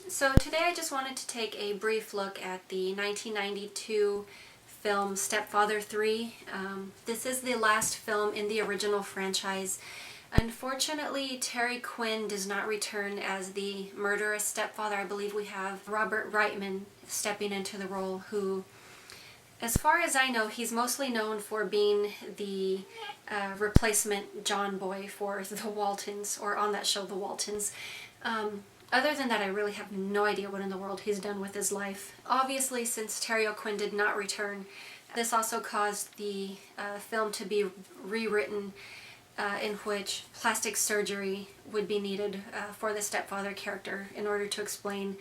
So today I just wanted to take a brief look at the 1992 film Stepfather III. This is the last film in the original franchise. Unfortunately, Terry Quinn does not return as the murderous stepfather. I believe we have Robert Reitman stepping into the role, who, as far as I know, he's mostly known for being the replacement John Boy for the Waltons, or on that show, The Waltons. Other than that, I really have no idea what in the world he's done with his life. Obviously, since Terry O'Quinn did not return, this also caused the film to be rewritten, in which plastic surgery would be needed for the stepfather character in order to explain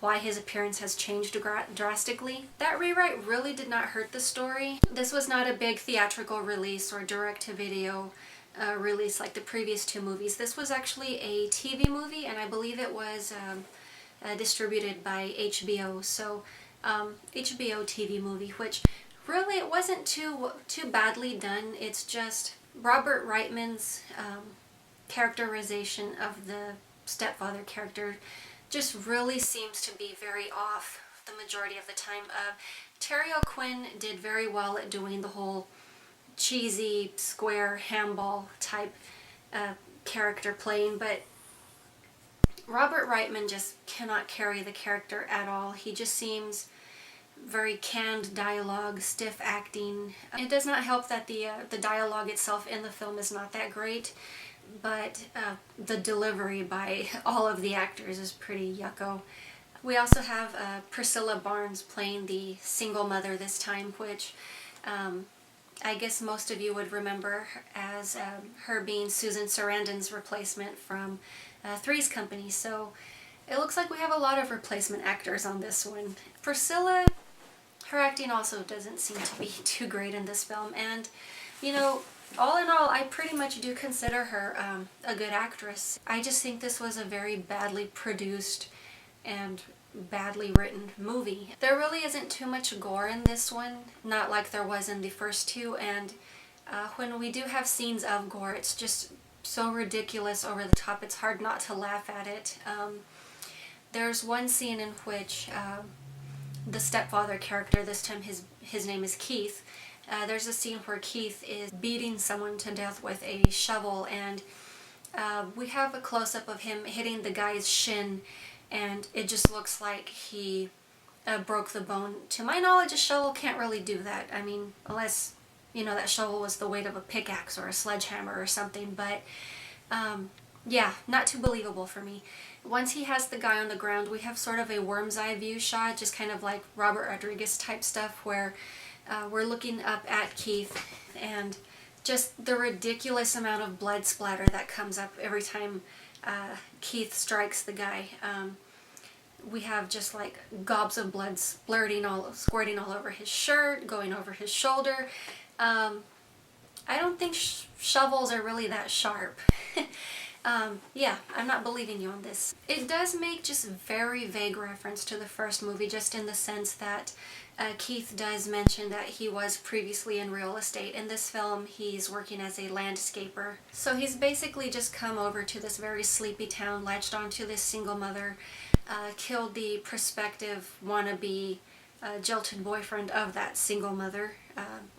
why his appearance has changed drastically. That rewrite really did not hurt the story. This was not a big theatrical release or direct-to-video release like the previous two movies. This was actually a TV movie, and I believe it was distributed by HBO. So HBO TV movie, which really it wasn't too badly done. It's just Robert Reitman's characterization of the stepfather character just really seems to be very off the majority of the time. Terry O'Quinn did very well at doing the whole cheesy, square, handball type character playing, but Robert Reitman just cannot carry the character at all. He just seems very canned dialogue, stiff acting. It does not help that the dialogue itself in the film is not that great, but the delivery by all of the actors is pretty yucko. We also have Priscilla Barnes playing the single mother this time, which I guess most of you would remember as her being Susan Sarandon's replacement from Three's Company. So it looks like we have a lot of replacement actors on this one. Priscilla, her acting also doesn't seem to be too great in this film, and you know, all in all, I pretty much do consider her a good actress. I just think this was a very badly produced and badly written movie. There really isn't too much gore in this one, not like there was in the first two, and when we do have scenes of gore, it's just so ridiculous, over the top, it's hard not to laugh at it. There's one scene in which the stepfather character, this time his name is Keith, there's a scene where Keith is beating someone to death with a shovel, and we have a close-up of him hitting the guy's shin, and it just looks like he broke the bone. To my knowledge, a shovel can't really do that. I mean, unless, you know, that shovel was the weight of a pickaxe or a sledgehammer or something, but yeah, not too believable for me. Once he has the guy on the ground, we have sort of a worm's eye view shot, just kind of like Robert Rodriguez type stuff, where we're looking up at Keith, and just the ridiculous amount of blood splatter that comes up every time Keith strikes the guy. We have just like gobs of blood squirting all over his shirt, going over his shoulder. I don't think shovels are really that sharp. Yeah, I'm not believing you on this. It does make just very vague reference to the first movie, just in the sense that Keith does mention that he was previously in real estate. In this film, he's working as a landscaper. So he's basically just come over to this very sleepy town, latched onto this single mother, killed the prospective wannabe jilted boyfriend of that single mother,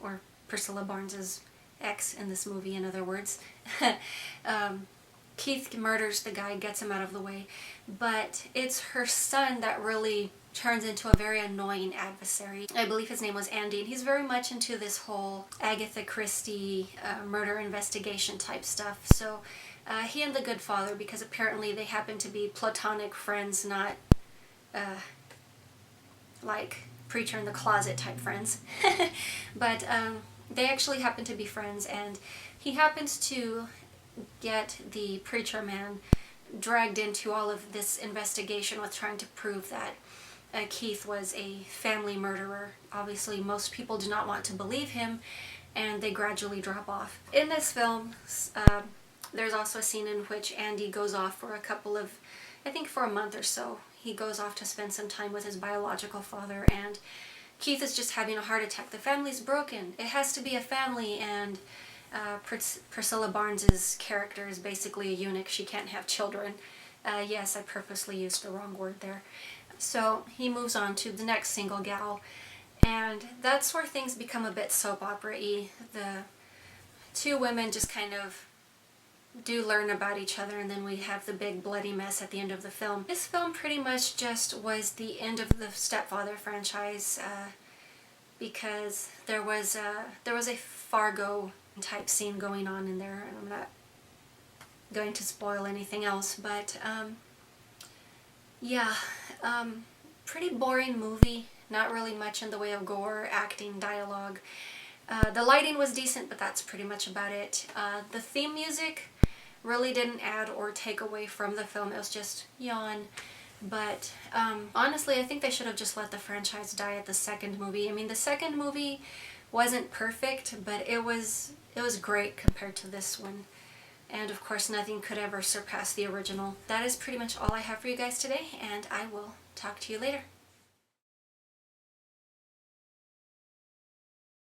or Priscilla Barnes's ex in this movie, in other words. Keith murders the guy, gets him out of the way, but it's her son that really turns into a very annoying adversary. I believe his name was Andy, and he's very much into this whole Agatha Christie murder investigation type stuff. So he and the good father, because apparently they happen to be platonic friends, not like preacher in the closet type friends, but they actually happen to be friends, and he happens to get the preacher man dragged into all of this investigation with trying to prove that Keith was a family murderer. Obviously, most people do not want to believe him, and they gradually drop off. In this film, there's also a scene in which Andy goes off for I think for a month or so. He goes off to spend some time with his biological father, and Keith is just having a heart attack. The family's broken. It has to be a family, and Priscilla Barnes's character is basically a eunuch. She can't have children. Yes, I purposely used the wrong word there. So he moves on to the next single gal, and that's where things become a bit soap opera-y. The two women just kind of do learn about each other, and then we have the big bloody mess at the end of the film. This film pretty much just was the end of the Stepfather franchise, because there was a Fargo type scene going on in there, and I'm not going to spoil anything else, but yeah, pretty boring movie. Not really much in the way of gore, acting, dialogue. The lighting was decent, but that's pretty much about it. The theme music really didn't add or take away from the film. It was just yawn. But honestly, I think they should have just let the franchise die at the second movie. I mean, the second movie wasn't perfect, but it was great compared to this one. And of course, nothing could ever surpass the original. That is pretty much all I have for you guys today, and I will talk to you later.